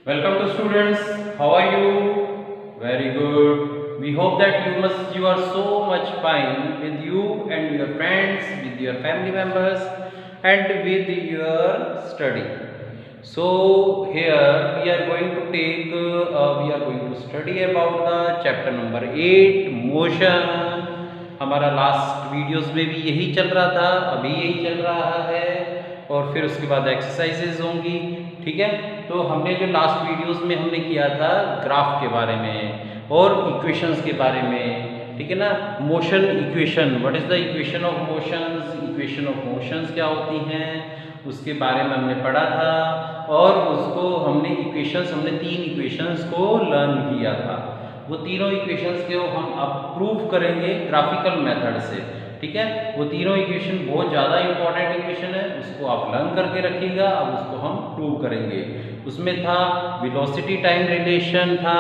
Welcome to students. How are you? Very good. We hope that you are so much fine with you and your friends, with your family members, and with your study. So here we are going to study about the chapter number 8 motion. हमारा last videos में भी यही चल रहा था, अभी यही चल रहा है और फिर उसके बाद एक्सरसाइजेज होंगी। ठीक है, तो हमने जो लास्ट वीडियोस में हमने किया था ग्राफ के बारे में और इक्वेशंस के बारे में। ठीक है ना, motion equation, what is the equation of motions, equation of motions क्या होती हैं उसके बारे में हमने पढ़ा था और उसको हमने तीन इक्वेशंस को लर्न किया था। वो तीनों इक्वेशंस को हम अब प्रूव करेंगे ग्राफिकल मेथड से। ठीक है, वो तीनों इक्वेशन बहुत ज़्यादा इंपॉर्टेंट इक्वेशन है, उसको आप लर्न करके रखिएगा। अब उसको हम प्रूव करेंगे। उसमें था वेलोसिटी टाइम रिलेशन था,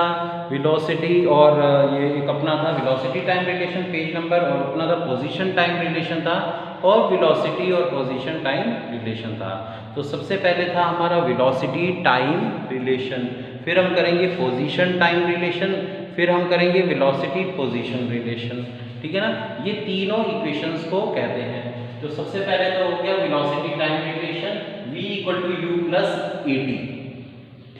वेलोसिटी और ये एक अपना था velocity time relation page number, और अपना था पोजीशन टाइम रिलेशन था, और वेलोसिटी और पोजीशन टाइम रिलेशन था। तो सबसे पहले था हमारा वेलोसिटी टाइम रिलेशन, फिर हम करेंगे पोजीशन टाइम रिलेशन, फिर हम करेंगे वेलोसिटी पोजीशन रिलेशन। ठीक है ना, ये तीनों इक्वेशंस को कहते हैं। तो सबसे पहले तो हो गया velocity time relation, v = u + at।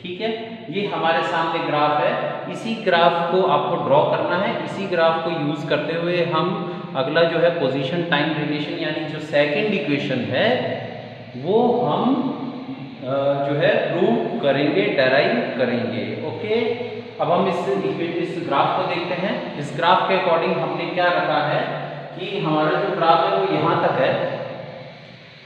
ठीक है, ये हमारे सामने ग्राफ है, इसी ग्राफ को आपको ड्रॉ करना है। इसी ग्राफ को यूज करते हुए हम अगला जो है पोजीशन टाइम रिलेशन यानी जो सेकंड इक्वेशन है वो हम जो है प्रूव करेंगे, डेराइव करेंगे। ओके, अब हम इस ग्राफ को देखते हैं। इस ग्राफ के अकॉर्डिंग हमने क्या रखा है कि हमारा जो ग्राफ है वो यहाँ तक है।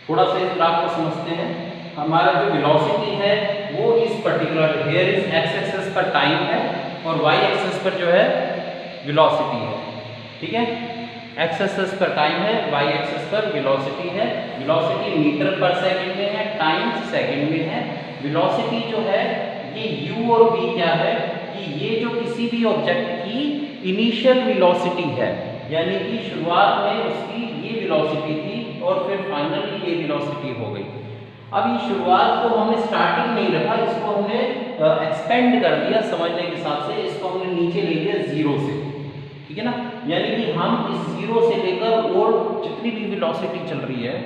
थोड़ा सा इस ग्राफ को समझते हैं। हमारा जो वेलोसिटी है वो इस particular here is x axis पर टाइम है और वाई एक्सिस पर जो है वेलोसिटी है। ठीक है, एक्स एक्सिस पर टाइम है, वाई एक्सिस पर वेलोसिटी है। वेलोसिटी मीटर पर सेकंड में है, टाइम सेकंड में है। वेलोसिटी जो है ये u और v क्या है कि ये जो किसी भी ऑब्जेक्ट की इनिशियल वेलोसिटी है, यानी कि शुरुआत में उसकी ये वेलोसिटी थी और फिर फाइनली ये वेलोसिटी हो गई। अब ये शुरुआत को हमने स्टार्टिंग नहीं रखा, इसको हमने एक्सपेंड कर दिया समझने के हिसाब से, इसको हमने नीचे ले लिया 0 से। ठीक है ना, यानी कि हम इस 0 से लेकर और जितनी भी वेलोसिटी चल रही है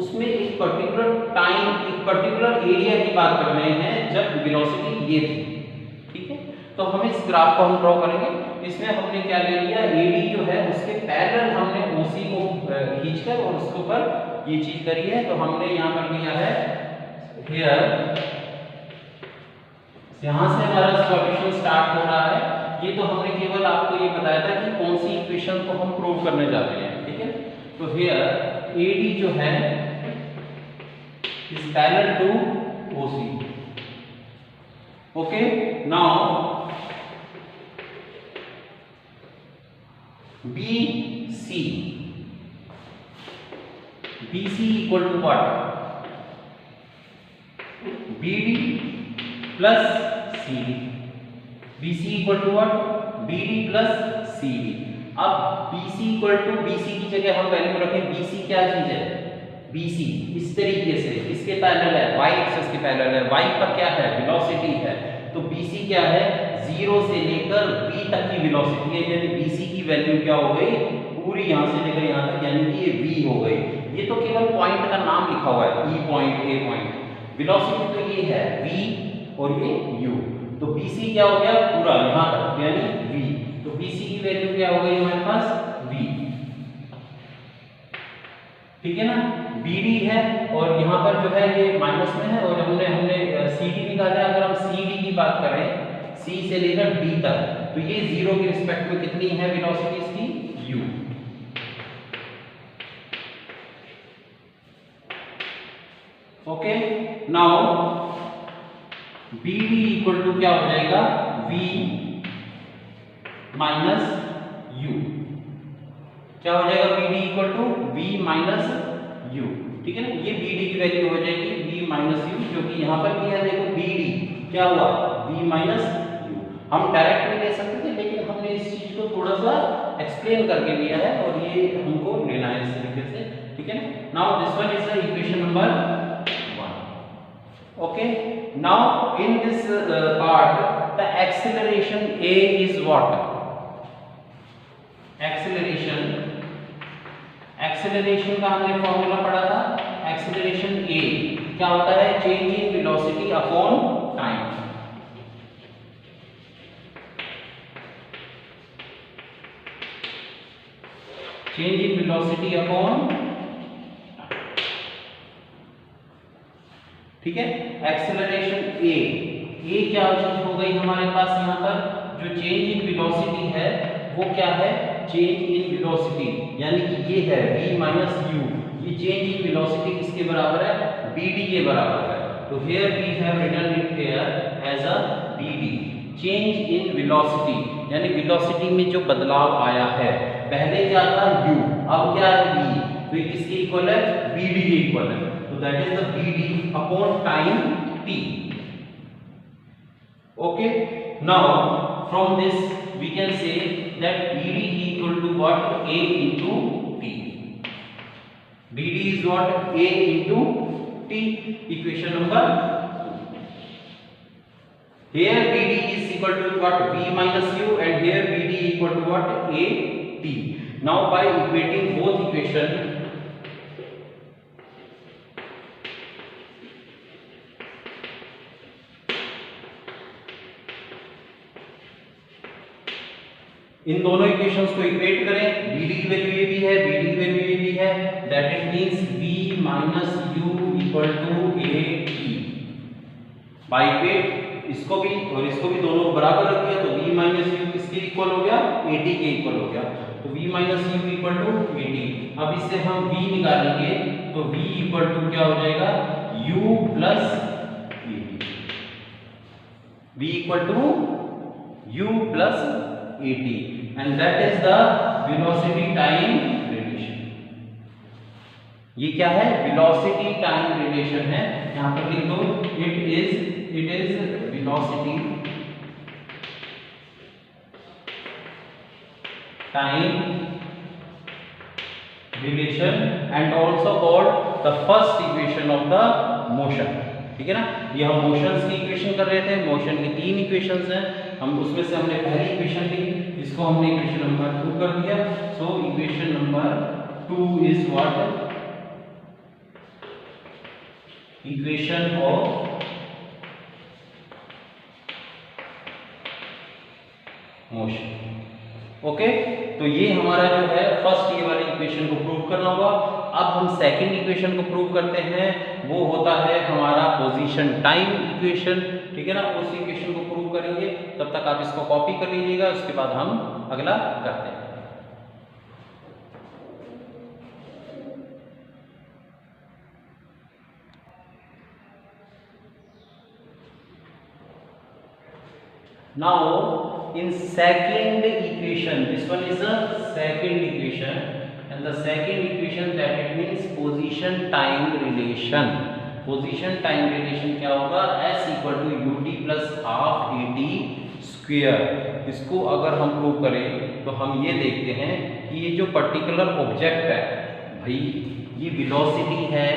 उसमें एक पर्टिकुलर टाइम, एक पर्टिकुलर एरिया की बात कर रहे हैं जब वेलोसिटी ये थी। ठीक है, तो हम इस ग्राफ को हम ड्रॉ करेंगे। इसमें हमने क्या ले लिया, AD जो है उसके पैरेलल हमने OC को खींचकर और उसके ऊपर ये चीज करी है। तो हमने यहाँ पर लिया है हियर, यहाँ से हमारा सॉल्यूशन स्टार्ट हो रहा है। ये तो हमने केवल आपको ये बताया था कि कौन सी इक्वेशन को हम प्रूव करने जा रहे हैं। ठीक है, तो हियर AD जो है is parallel to OC। Okay, now BC equal to what? BD plus CD। BC equal to what? BD plus CD। अब BC equal to BC की जगह हम वैल्यू रखें। BC क्या चीज है? BC इस तरीके से इसके पैरेलल है, y एक्सिस के पैरेलल है, y पर क्या है? वेलोसिटी है। तो BC क्या है? 0 से लेकर v तक की वेलोसिटी है, यानी BC की वैल्यू क्या हो गई? पूरी यहाँ से लेकर यहाँ तक, यानी कि ये v हो गई। ये तो केवल पॉइंट का नाम लिखा हुआ है, E point, A point. Velocity तो ये है v और ये u। तो BC क्या हो गया? पूरा यहाँ तक, यानी v। तो BC की वैल्यू क्या हो गई हमारे पास? v। ठीक है ना, BD है और यहाँ पर जो है ये माइनस में है और हमने CD निकाला। अगर हम CD की बात करें C से लेकर D तक, तो ये 0 के रिस्पेक्ट में कितनी है वेलोसिटी इसकी? u। Okay, now BD equal to क्या हो जाएगा? V minus u। क्या हो जाएगा? BD equal to V minus u। ठीक है ना, ये BD की वैल्यू हो जाएगी V माइनस u, जो कि यहाँ पर भी है। देखो BD क्या हुआ? V minus u। हम डायरेक्ट भी ले सकते थे, लेकिन हमने इस चीज को थोड़ा सा एक्सप्लेन करके लिया है और ये हमको लेना है इस तरीके से। ठीक है ना, now this one is the equation number 1। Okay, Now in this part, the acceleration a is what? Acceleration का हमने फॉर्मूला पढ़ा था। एक्सेलरेशन ए क्या होता है? Change in velocity upon time. Change in velocity upon, ठीक है। एक्सेलरेशन ए क्या हो गई हमारे पास यहाँ पर? जो चेंज इन वेलोसिटी है वो क्या है? चेंज इन वेलोसिटी, यानी कि ये है v माइनस u। ये चेंज इन वेलोसिटी किसके बराबर है? bd के बराबर है। तो here we have written it here as a bd। Change in velocity यानी वेलोसिटी में जो बदलाव आया है, पहले क्या था u, अब क्या है v, तो ये किसके इक्वल है? bd के इक्वल है। तो that is the bd upon time t। Okay, now from this we can say that bd equal to what? A into t। bd is what? A into t, equation number 2। here bd is equal to what? v minus u, and here bd equal to what? A t। now by equating both equation, इन दोनों equations को equate करें, bd की value ये भी है, bd की value ये भी है, that it means v minus u equal to a t। By equate इसको भी और इसको भी दोनों को बराबर रख दिया, तो v माइनस u किसके इक्वल हो गया? a t के इक्वल हो गया। तो v minus u equal to a t। अब इससे हम v निकालेंगे तो v इक्वल टू क्या हो जाएगा? u plus a t। v equal to u plus at, and that is the velocity time relation। ये क्या है? velocity time relation है। यहाँ पर लिख दो, it is velocity time relation and also called the first equation of the motion। ठीक है ना? ये हम मोशंस की इक्वेशन कर रहे थे। मोशन की 3 इक्वेशंस हैं, हम उसमें से हमने पहली इक्वेशन ली, इसको हमने इक्वेशन नंबर 2 कर दिया। So equation number 2 is what? Equation of motion. Okay, तो ये हमारा जो है फर्स्ट ये वाली इक्वेशन को प्रूव करना होगा। अब हम सेकंड इक्वेशन को प्रूव करते हैं, वो होता है हमारा पोजीशन टाइम इक्वेशन। ठीक है ना? उस इक्वेशन को प्रूव करेंगे, तब तक आप इसको कॉपी कर लीजिएगा, उसके बाद हम अगला करते हैं। Now in second equation, this one is a second equation, and the second equation that it means position time relation। position time relation क्या होगा? s equal to ut plus half at square. इसको अगर हम prove करें तो हम ये देखते हैं कि ये जो पर्टिकुलर ऑब्जेक्ट है भाई, ये वेलोसिटी है,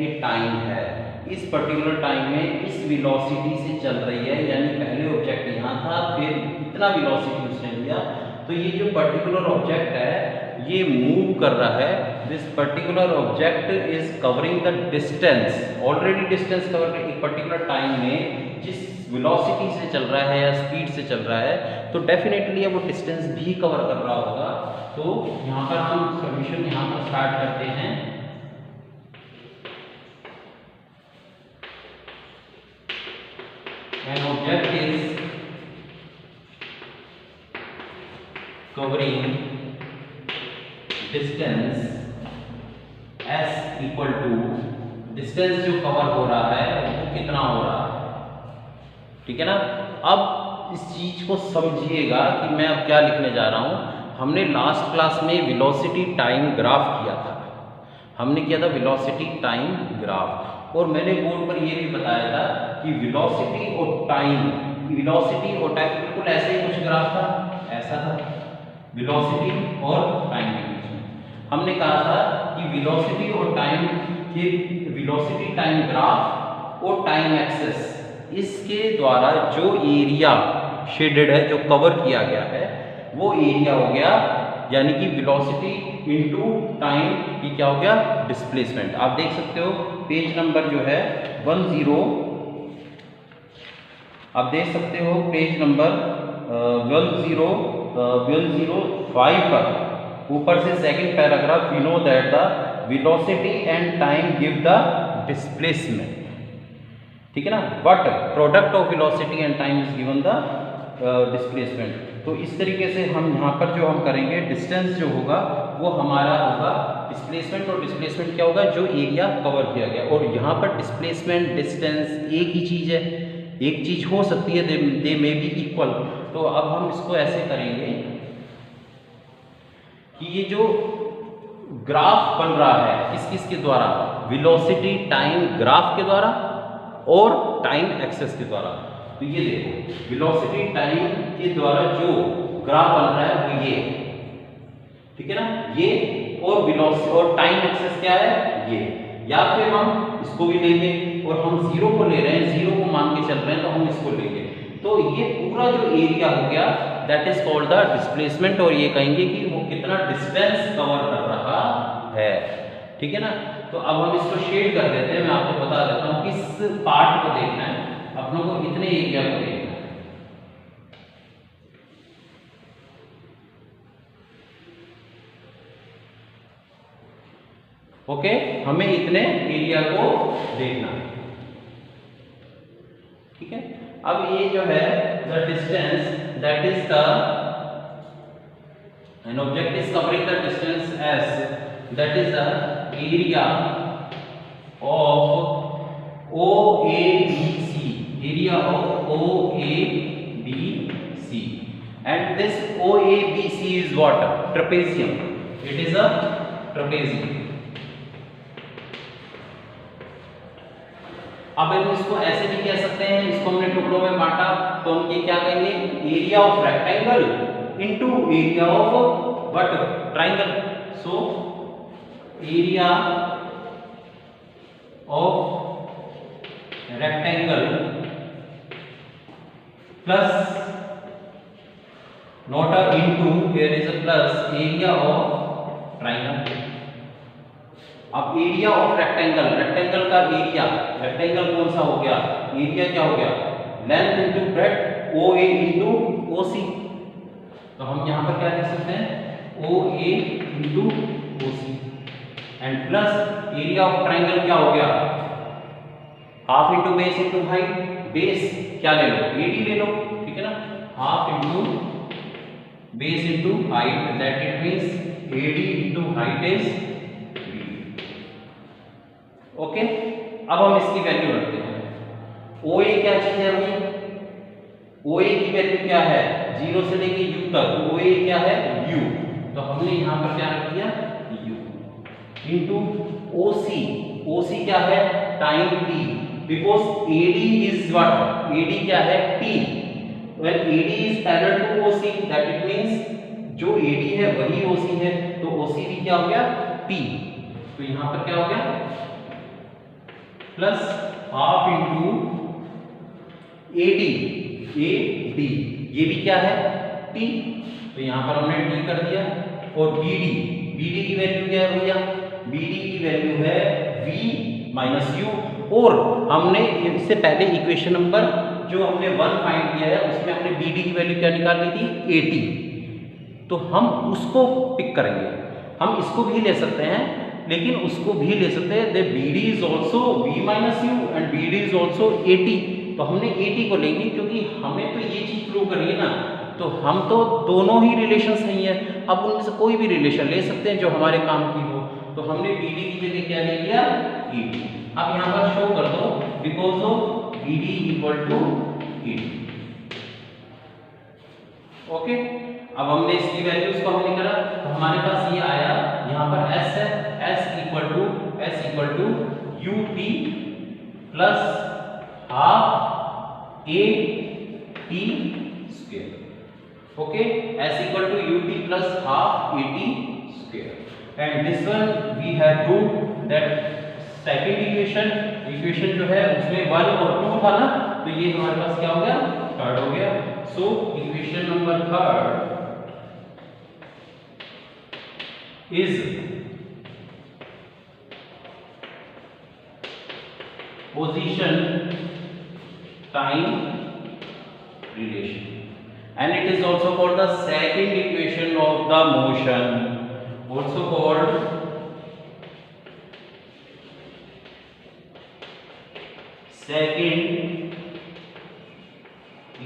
ये टाइम है। इस पर्टिकुलर टाइम में इस वेलोसिटी से चल रही है, यानी पहले ऑब्जेक्ट यहाँ था, फिर इतना वेलोसिटी उसने लिया, तो ये जो पर्टिकुलर ऑब्जेक्ट है ये मूव कर रहा है। This particular object is covering the distance, already distance cover एक पर्टिकुलर टाइम में जिस वेलोसिटी से चल रहा है या स्पीड से चल रहा है, तो डेफिनेटली वो डिस्टेंस भी कवर कर रहा होगा। तो यहाँ पर हम सॉल्यूशन यहाँ पर स्टार्ट करते हैं। An object is covering distance s equal to, distance जो कवर हो रहा है वो कितना हो रहा है, ठीक है ना। अब इस चीज को समझिएगा कि मैं अब क्या लिखने जा रहा हूं। हमने लास्ट क्लास में वेलोसिटी टाइम ग्राफ किया था, हमने किया था वेलोसिटी टाइम ग्राफ, और मैंने बोर्ड पर ये भी बताया था कि वेलोसिटी और टाइम बिल्कुल ऐसे ही कुछ ग्राफ था, ऐसा था वेलोसिटी और टाइम के बीच में। हमने कहा था कि वेलोसिटी और टाइम के, वेलोसिटी टाइम ग्राफ और टाइम एक्सेस इसके द्वारा जो एरिया शेडेड है, जो कवर किया गया है, वो एरिया हो गया, यानी कि वेलोसिटी इनटू टाइम, ये क्या हो गया, डिस्प्लेसमेंट। आप देख सकते हो पेज नंबर जो है 10, आप देख सकते हो पेज नंबर 105 पर ऊपर से second paragraph, we know that the velocity and time give the displacement, ठीक है ना, but product of velocity and time is given the displacement. तो इस तरीके से हम यहाँ पर जो हम करेंगे, डिस्टेंस जो होगा वो हमारा होगा डिस्प्लेसमेंट, और डिस्प्लेसमेंट क्या होगा, जो एरिया कवर किया गया। और यहाँ पर डिस्प्लेसमेंट डिस्टेंस एक ही चीज़ है, एक चीज़ हो सकती है, दे मे बी इक्वल। तो अब हम इसको ऐसे करेंगे कि ये जो ग्राफ बन रहा है किस किस के द्वारा, वेलोसिटी टाइम ग्राफ के द्वारा और टाइम एक्सेस के द्वारा। तो ये देखो वेलोसिटी टाइम के द्वारा जो ग्राफ बन रहा है वो ये, ठीक है ना, ये, और वेलोसिटी और टाइम एक्सेस क्या है, ये। या फिर हम इसको भी लेंगे, और हम 0 को ले रहे हैं, 0 को मान के चल रहे हैं, तो हम इसको लेंगे। तो ये पूरा जो एरिया हो गया that is called the displacement, और ये कहेंगे कि वो कितना डिस्टेंस कवर कर रहा है, ठीक है ना। तो अब हम इसको शेड कर देते हैं, मैं आपको बता देता हूँ किस पार्ट को देखना है, अपनों को कितने एरिया को देखना है। ओके, हमें इतने एरिया को देखना है, ठीक है। अब ये जो है the distance that is the an object is covering the distance s, that is the area of OABC, area of OABC, and this OABC is what, trapezium, it is a trapezium। अब हम इसको ऐसे भी कह सकते हैं, इसको हमने टुकड़ों में बांटा तो हम ये क्या कहेंगे, area of rectangle into area of what, triangle. So area of rectangle plus, not a into, here is a plus, area of triangle. अब एरिया ऑफ रेक्टेंगल, रेक्टेंगल का एरिया, रेक्टेंगल कौन सा हो गया, एरिया क्या हो गया, length into breadth, OA into OC। तो हम यहां पर क्या लिख सकते हैं, OA into OC, and plus area of triangle क्या हो गया, half into base into height, base क्या ले लो, AD ले लो, ठीक है ना, half into base into height, that it means AD into height is okay. अब हम इसकी वैल्यू रखते हैं, OA क्या चीज है भाई, OA की वैल्यू क्या है, 0 से लेके U तक, तो OA क्या है, U। तो हमने यहां पर क्या रख दिया, U इनटू OC, OC क्या है, time T, because AD is what, AD क्या है, T। When AD is parallel to OC, that it means जो AD है वही OC है, तो OC भी क्या हो गया, T। तो यहां पर क्या हो गया, प्लस हाफ इंटू AD, ये भी क्या है, T। तो यहां पर हमने T कर दिया, और BD की वैल्यू क्या है भैया, BD की वैल्यू है V माइनस U, और हमने इससे पहले इक्वेशन नंबर जो हमने 1 फाइंड किया है उसमें हमने BD की वैल्यू क्या निकाल ली थी, 80। तो हम उसको पिक करेंगे, हम इसको भी ले सकते हैं, लेकिन उसको भी ले सकते हैं, दे BD is also V minus U and BD is also 80। तो हमने 80 को लेंगे, क्योंकि हमें तो ये चीज प्रूव करनी है ना, तो हम तो दोनों ही रिलेशन सही है, अब उनमें से कोई भी रिलेशन ले सकते हैं जो हमारे काम की हो। तो हमने BD की जगह क्या ले लिया, 80। अब यहाँ पर शो कर दो, because of BD equal to 80। Okay, अब हमने इसकी वैल्यूज को हमने करा, तो हमारे पास ये आया, यहाँ पर S है, S equal to UT plus half AT square. Okay, S equal to UT plus half AT square, and this one we have proved that second equation जो है उसमें 1 और 2 था ना, तो तो ये हमारे पास क्या हो गया, थर्ड हो गया। So equation number third is position time relation, and it is also called the second equation of the motion, also called second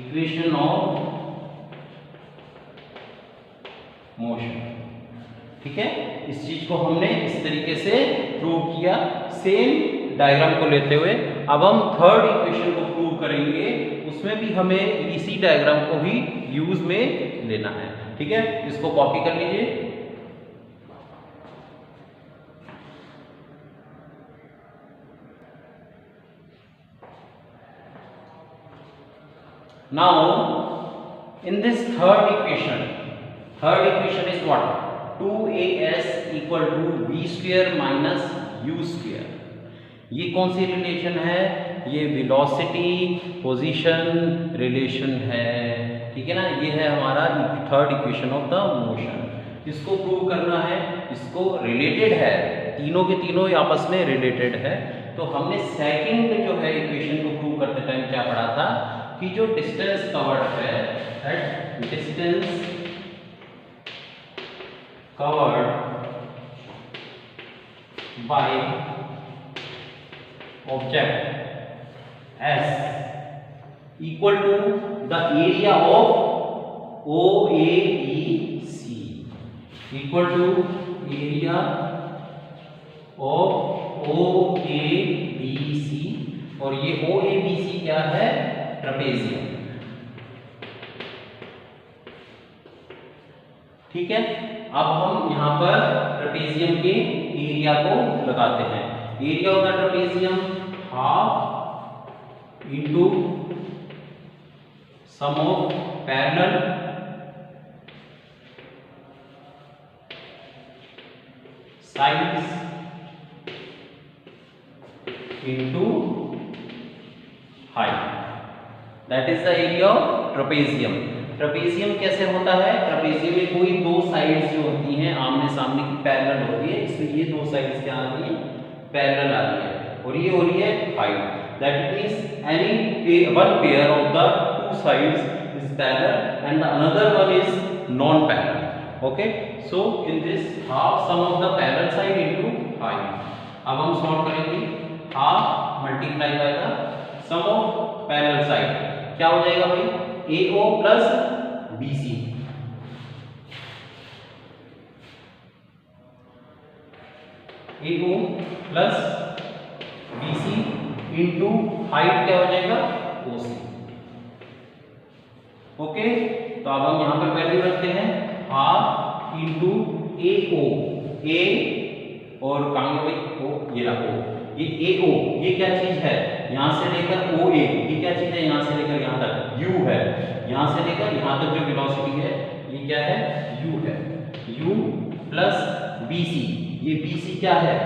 equation of motion। ठीक है, इस चीज को हमने इस तरीके से प्रूव किया सेम डायग्राम को लेते हुए। अब हम थर्ड इक्वेशन को प्रूव करेंगे, उसमें भी हमें इसी डायग्राम को ही यूज में लेना है। ठीक है, इसको कॉपी कर लीजिए। Now in this third equation is what? 2as equal to v square minus u square। ये कौन सी रिलेशन है? ये वेलोसिटी पोजीशन रिलेशन है। ठीक है ना, ये है हमारा third equation of the motion. इसको प्रूव करना है, इसको रिलेटेड है, तीनों के तीनों आपस में रिलेटेड है। तो हमने सेकंड जो है इक्वेशन को प्रूव करते टाइम क्या पढ़ा था कि जो डिस्टेंस कवर्ड है, that distance covered by object S equal to the area of OABC equal to area of OABC, और ये OABC क्या है? ट्रेपेजियम। ठीक है, अब हम यहाँ पर ट्रेपेजियम के एरिया को लगाते हैं। Area of the trapezium half into sum of parallel sides into height, that is the area of trapezium. Trapezium कैसे होता है? ट्रेपेजियम में कोई दो साइड्स जो होती हैं आमने सामने की पैरेलल होती है, इसमें ये दो साइड्स क्या आ रही हैं? पैरेलल आ रही है, और ये हो रही है height. That means any one pair of the two sides is parallel and the another one is non parallel. Okay, so in this half sum of the parallel side into height. अब हम solve करेंगे, half multiply by the sum of parallel side, क्या हो जाएगा भाई? AO plus BC। AO plus BC into height क्या हो जाएगा? OC। ओके, तो अब हम यहां पर वैल्यू रखते हैं, हाफ इंटू AO, A और कहां भाई? O, ये रखो, ये AO ये क्या चीज है? यहां से लेकर OA ये क्या चीज है? यहां से लेकर यहां तक U है, यहां से लेकर यहां तक जो वेलोसिटी है ये क्या है? U है। U प्लस BC, ये BC क्या है?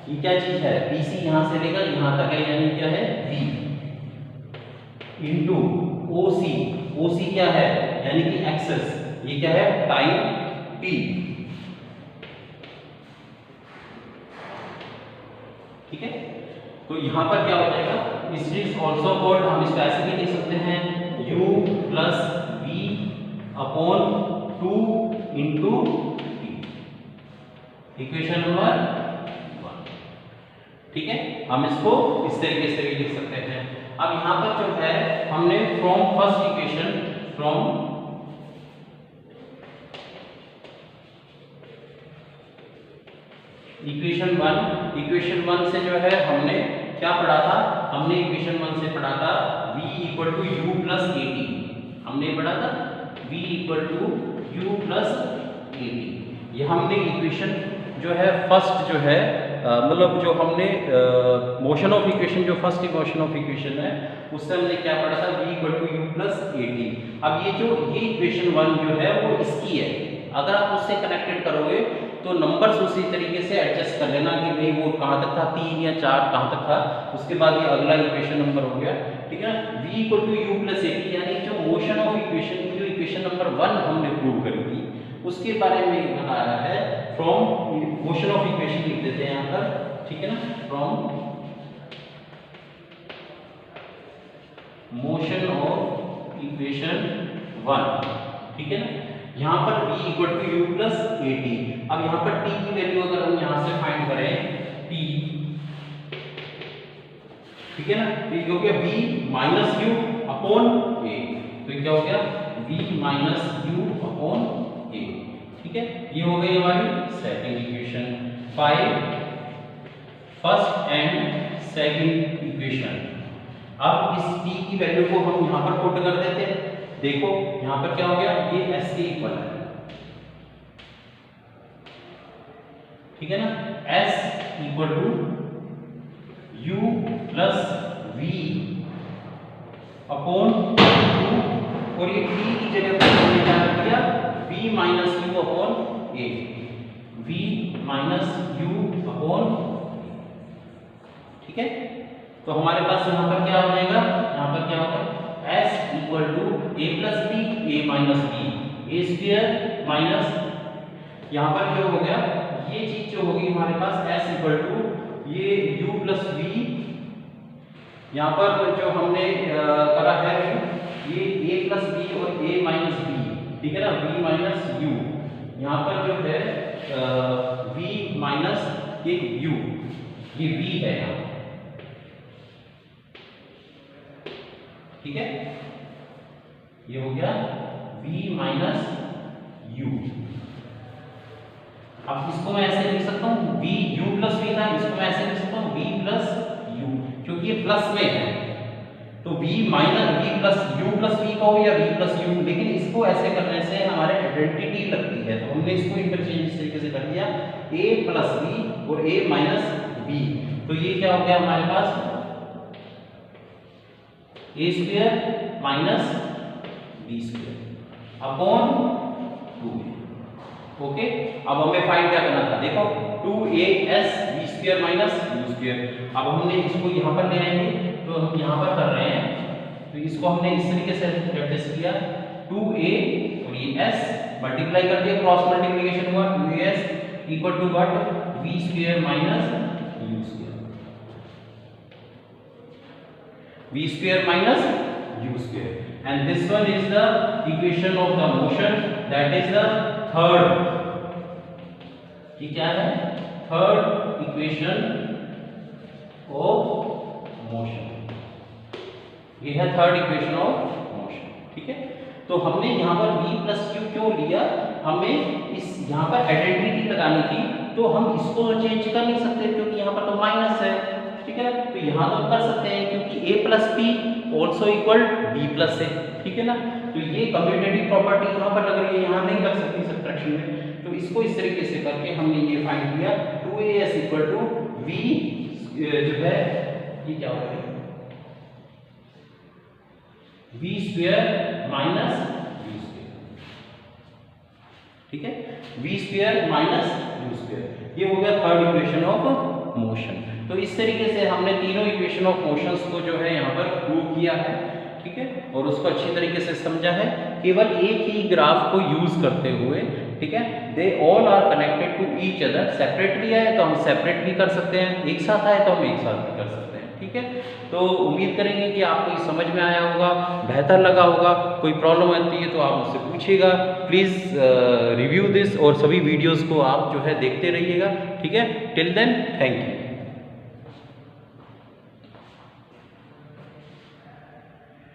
ये क्या चीज है? BC यहां से लेकर यहां तक है, यानी क्या है? V इंटू OC, OC क्या है? यानी कि एक्सेस, ये क्या है? Time T। ठीक है, तो यहां पर क्या हो जाएगा? इस इज ऑल्सो कॉल्ड, हम इसको ऐसे भी लिख सकते हैं, U plus V upon 2 into T, equation number 1। ठीक है, हम इसको इस तरीके से भी लिख सकते हैं। अब यहां पर जो है हमने from first equation, from equation 1 से जो है हमने क्या पढ़ा था? हमने इक्वेशन 1 से पढ़ा था v equal to u plus a t. हमने पढ़ा था v equal to u plus a t. ये हमने इक्वेशन जो है फर्स्ट जो है मतलब जो हमने मोशन ऑफ इक्वेशन, जो फर्स्ट मोशन ऑफ इक्वेशन है उससे हमने क्या पढ़ा था? v equal to u plus a t. अब ये इक्वेशन 1 जो है वो इसकी है, अगर आप उससे कनेक्टेड करोगे तो नंबर्स उसी तरीके से एडजस्ट कर लेना कि भाई वो कहाँ तक था, 3 या 4 कहाँ तक था। उसके बाद ये अगला इक्वेशन नंबर हो गया, ठीक है ना। v equal to u plus a t, यानी जो मोशन ऑफ इक्वेशन की जो इक्वेशन नंबर 1 हमने प्रूव करी थी उसके बारे में बताया है। फ्रॉम मोशन ऑफ इक्वेशन लिख देते हैं यहाँ पर, ठीक है ना, फ्रॉम मोशन ऑफ इक्वेशन 1, ठीक है ना। यहाँ पर v equal to u plus a t. अब यहाँ पर t की वैल्यू अगर हम यहाँ से फाइंड करें t, ठीक है ना, तो ये हो गया v माइनस यू अपॉन ए, तो ये क्या हो गया v माइनस यू अपॉन ए, ठीक है। ये हो गई हमारी second equation. 5 first and second equation. अब इस t की वैल्यू को हम यहाँ पर पुट कर देते हैं। देखो यहाँ पर क्या हो गया, ये s के इक्वल है, ठीक है ना। s equal to u plus v upon 2, और ये t की जगह पर हमने क्या कर दिया, v minus you upon a, v minus you upon, ठीक है। तो हमारे पास यहाँ पर क्या हो जाएगा, यहाँ पर क्या होगा, s equal to a plus b, a minus b, a square minus, यहाँ पर जो हो गया ये चीज जो होगी हमारे पास s इक्वल टू ये u प्लस v, यहाँ पर जो हमने करा है ये a प्लस बी और a माइनस बी, ठीक है ना, v माइनस u, यहाँ पर जो है v माइनस ये u, ये v है यहाँ, ठीक है। ये हो गया v माइनस u। अब इसको मैं ऐसे लिख सकता हूँ v u प्लस v था, इसको मैं ऐसे लिख सकता हूँ v प्लस u, क्योंकि ये प्लस में है तो v minus v plus u plus v का हो या v प्लस u, लेकिन इसको ऐसे करने से हमारे आइडेंटिटी लगती है, तो हमने इसको इंटरचेंज इस तरीके से कर दिया a प्लस v और a माइनस b। तो ये क्या हो गया हमारे पास, A square minus B square upon 2। Okay, अब हमें फाइंड क्या करना था, देखो 2as B square minus you square. अब हमने इसको यहाँ पर ले आएंगे, तो हम यहाँ पर कर रहे हैं, तो इसको हमने इस तरीके से एडजस्ट किया, 2a और ये s मल्टीप्लाई कर दिया, क्रॉस मल्टीप्लिकेशन हुआ, 2as equal to what, b square minus you square, v square minus u square, and this one is the equation of the motion, that is the third, ये क्या है, third equation of motion, ये है third equation of motion, ठीक है। तो हमने यहाँ पर v प्लस u क्यों लिया, हमें इस यहाँ पर आइडेंटिटी लगानी थी, तो हम इसको चेंज कर नहीं सकते क्योंकि यहाँ पर तो माइनस है, ठीक है ना। तो यहाँ तो कर सकते हैं क्योंकि a plus b also equal b plus है, ठीक है ना। तो ये कम्यूटेटिव प्रॉपर्टी यहाँ पर लग रही है, यहाँ नहीं लग सकती सब्ट्रैक्शन में, तो इसको इस तरीके से करके हमने ये फाइंड किया 2as इक्वल टू v जो है ये क्या होगा, v square minus u square, ठीक है, v square minus u square, ये हो गया थर्ड इक्वेशन ऑफ मोशन। तो इस तरीके से हमने तीनों इक्वेशन ऑफ मोशंस को जो है यहाँ पर प्रूव किया है, ठीक है, और उसको अच्छी तरीके से समझा है, केवल एक ही ग्राफ को यूज करते हुए, ठीक है। They all are connected to each other, separately आए तो हम सेपरेट भी कर सकते हैं, एक साथ आए तो हम एक साथ भी कर सकते हैं, ठीक है। तो उम्मीद करेंगे कि आपको ये समझ में आया होगा, बेहतर लगा होगा। कोई प्रॉब्लम आती है तो आप मुझसे पूछिएगा, प्लीज़ रिव्यू दिस, और सभी वीडियोज़ को आप जो है देखते रहिएगा, ठीक है। Till then thank you.